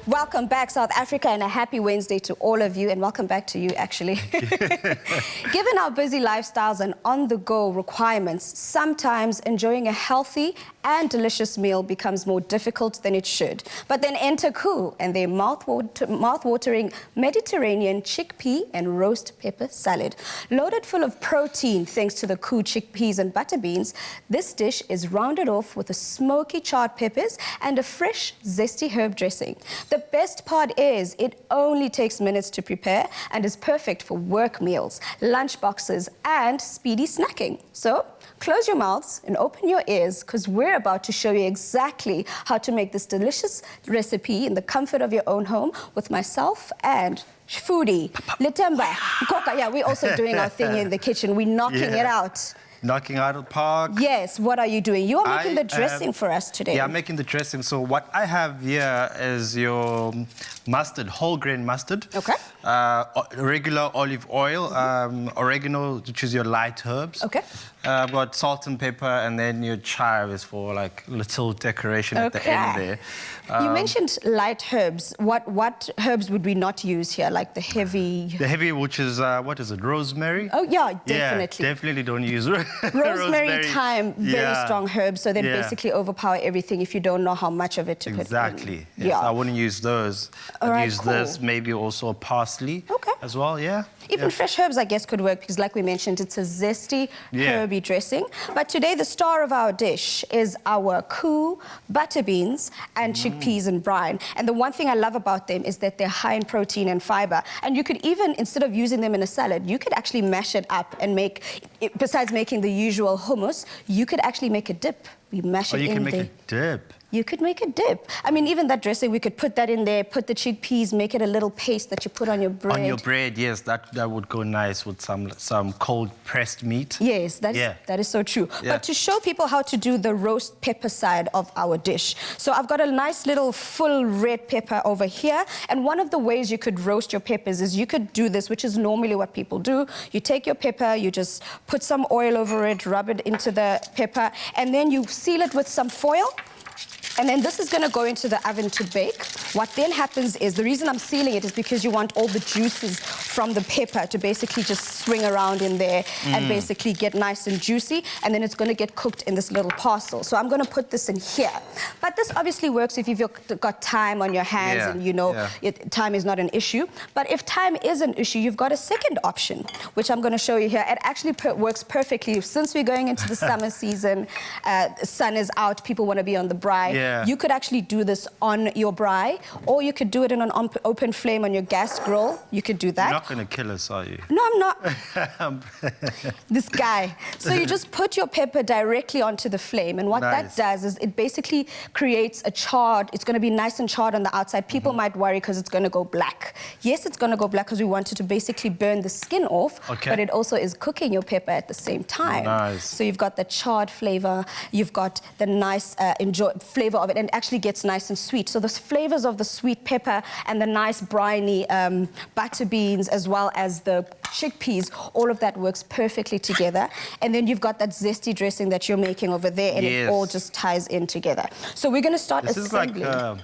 Welcome back, South Africa, and a happy Wednesday to all of you, and welcome back to you, actually. Given our busy lifestyles and on-the-go requirements, sometimes enjoying a healthy and delicious meal becomes more difficult than it should. But then enter KOO and their mouth-watering Mediterranean chickpea and roast pepper salad. Loaded full of protein thanks to the KOO chickpeas and butter beans, this dish is rounded off with a smoky charred peppers and a fresh, zesty herb dressing. The best part is it only takes minutes to prepare and is perfect for work meals, lunch boxes and speedy snacking. So close your mouths and open your ears, because we're about to show you exactly how to make this delicious recipe in the comfort of your own home with myself and foodie Litemba Koka. Yeah, we're also doing our thing in the kitchen. We're knocking it out. Knocking out of the park. Yes, what are you doing? You're making the dressing for us today. Yeah, I'm making the dressing. So what I have here is your mustard, whole grain mustard. Okay. Regular olive oil, oregano, to choose your light herbs. Okay. I've got salt and pepper, and then your chives for like little decoration at the end there. You mentioned light herbs. What herbs would we not use here? Like the heavy... The heavy, which is, what is it, rosemary? Oh, yeah, definitely. Yeah, definitely don't use rosemary, thyme, very strong herbs, so they basically overpower everything if you don't know how much of it to put in. Exactly. Yes, I wouldn't use those. I'd use this, maybe also parsley as well, Even fresh herbs, I guess, could work because, like we mentioned, it's a zesty, herby dressing. But today, the star of our dish is our KOO butter beans and chickpeas and brine. And the one thing I love about them is that they're high in protein and fiber. And you could even, instead of using them in a salad, you could actually mash it up and make, besides making the usual hummus, you could actually make a dip. We mash it in there. You can make a dip. You could make a dip. I mean, even that dressing, we could put that in there, put the chickpeas, make it a little paste that you put on your bread. On your bread, yes, that would go nice with some cold pressed meat. Yes, that is so true. But to show people how to do the roast pepper side of our dish. So I've got a nice little full red pepper over here. And one of the ways you could roast your peppers is you could do this, which is normally what people do. You take your pepper, you just put some oil over it, rub it into the pepper, and then you seal it with some foil. And then this is going to go into the oven to bake. What then happens is, the reason I'm sealing it is because you want all the juices from the pepper to basically just swing around in there and basically get nice and juicy. And then it's going to get cooked in this little parcel. So I'm going to put this in here. But this obviously works if you've got time on your hands and you know time is not an issue. But if time is an issue, you've got a second option, which I'm going to show you here. It actually works perfectly. Since we're going into the summer season, sun is out, people want to be on the braai. You could actually do this on your braai, or you could do it in an open flame on your gas grill. You could do that. You're not going to kill us, are you? No, I'm not. This guy. So you just put your pepper directly onto the flame, and what that does is it basically creates a charred, it's going to be nice and charred on the outside. People might worry because it's going to go black. Yes, it's going to go black because we want it to basically burn the skin off, but it also is cooking your pepper at the same time. So you've got the charred flavor, you've got the nice flavor of it, and it actually gets nice and sweet. So the flavors of the sweet pepper and the nice briny butter beans, as well as the chickpeas, all of that works perfectly together. And then you've got that zesty dressing that you're making over there, and it all just ties in together. So we're going to start assembling. This is like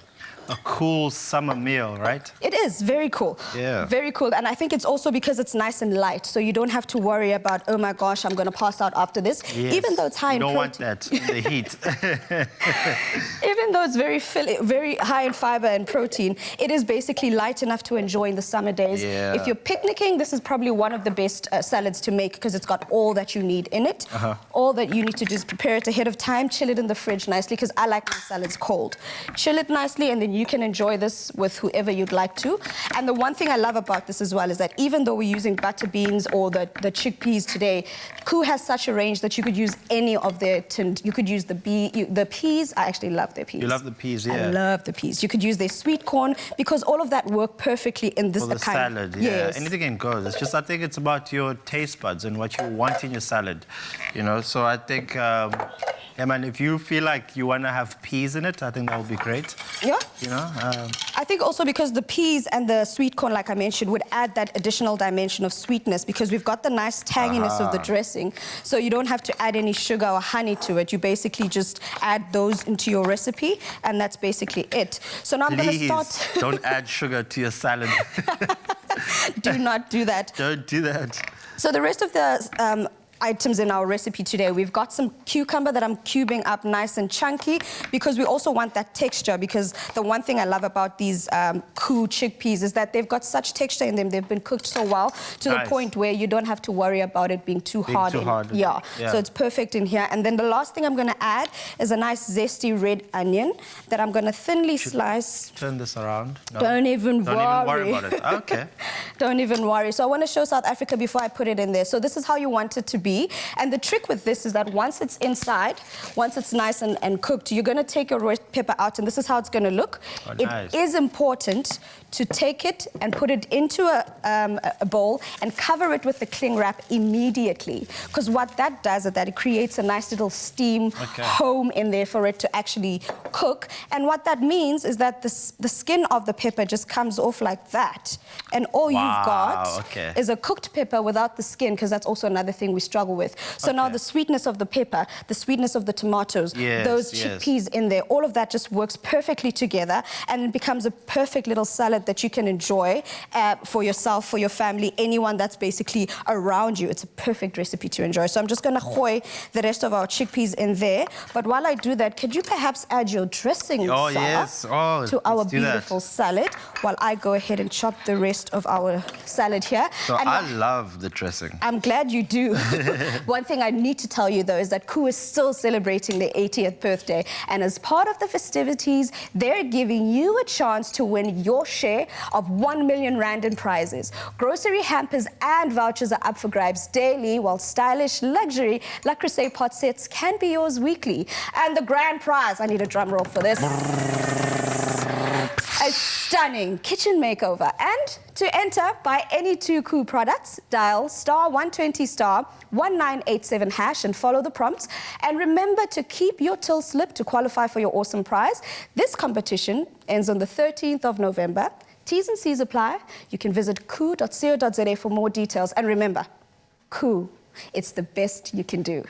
a cool summer meal, right? It is very cool. Yeah. Very cool. And I think it's also because it's nice and light, so you don't have to worry about, oh my gosh, I'm going to pass out after this. Yes. Even though it's high in protein. You don't want that, the heat. Even though it's very high in fiber and protein, it is basically light enough to enjoy in the summer days. If you're picnicking, this is probably one of the best salads to make, because it's got all that you need in it. All that you need to do is prepare it ahead of time, chill it in the fridge nicely, because I like my salads cold. Chill it nicely, and then you can enjoy this with whoever you'd like to. And the one thing I love about this as well is that even though we're using butter beans or the chickpeas today, KOO has such a range that you could use any of their tint. You could use the peas. I actually love their peas. You love the peas, I love the peas. You could use their sweet corn, because all of that work perfectly in this kind of salad. Anything can go. It's just, I think it's about your taste buds and what you want in your salad, you know. So I think Yeah, man, if you feel like you want to have peas in it, I think that would be great. Yeah. You know? I think also because the peas and the sweet corn, like I mentioned, would add that additional dimension of sweetness because we've got the nice tanginess of the dressing. So you don't have to add any sugar or honey to it. You basically just add those into your recipe, and that's basically it. So now I'm going to start... don't add sugar to your salad. Do not do that. Don't do that. So the rest of the items in our recipe today, we've got some cucumber that I'm cubing up nice and chunky because we also want that texture, because the one thing I love about these KOO chickpeas is that they've got such texture in them. They've been cooked so well to the point where you don't have to worry about it being too hard. Yeah, so it's perfect in here. And then the last thing I'm going to add is a nice zesty red onion that I'm going to thinly slice. Turn this around. No. Don't even worry about it. Okay. Don't even worry. So I want to show South Africa before I put it in there. So this is how you want it to be. And the trick with this is that once it's inside, once it's nice and cooked, you're going to take your roast pepper out, and this is how it's going to look. It is important to take it and put it into a bowl and cover it with the cling wrap immediately. Because what that does is that it creates a nice little steam home in there for it to actually cook. And what that means is that the skin of the pepper just comes off like that. And all you've got is a cooked pepper without the skin, because that's also another thing we struggle with. So now the sweetness of the pepper, the sweetness of the tomatoes, those chickpeas in there, all of that just works perfectly together, and it becomes a perfect little salad that you can enjoy for yourself, for your family, anyone that's basically around you. It's a perfect recipe to enjoy. So I'm just going to hoy the rest of our chickpeas in there. But while I do that, could you perhaps add your dressing to our beautiful salad while I go ahead and chop the rest of our salad here? So I love the dressing. I'm glad you do. One thing I need to tell you, though, is that KOO is still celebrating their 80th birthday. And as part of the festivities, they're giving you a chance to win your share of 1 million rand in prizes. Grocery hampers and vouchers are up for grabs daily, while stylish luxury Le Creuset pot sets can be yours weekly. And the grand prize, I need a drum roll for this, a stunning kitchen makeover. And to enter, buy any 2 KOO products, dial *120 *1987 hash and follow the prompts. And remember to keep your till slip to qualify for your awesome prize. This competition ends on the 13th of November. T's and C's apply. You can visit koo.co.za for more details. And remember, KOO, it's the best you can do.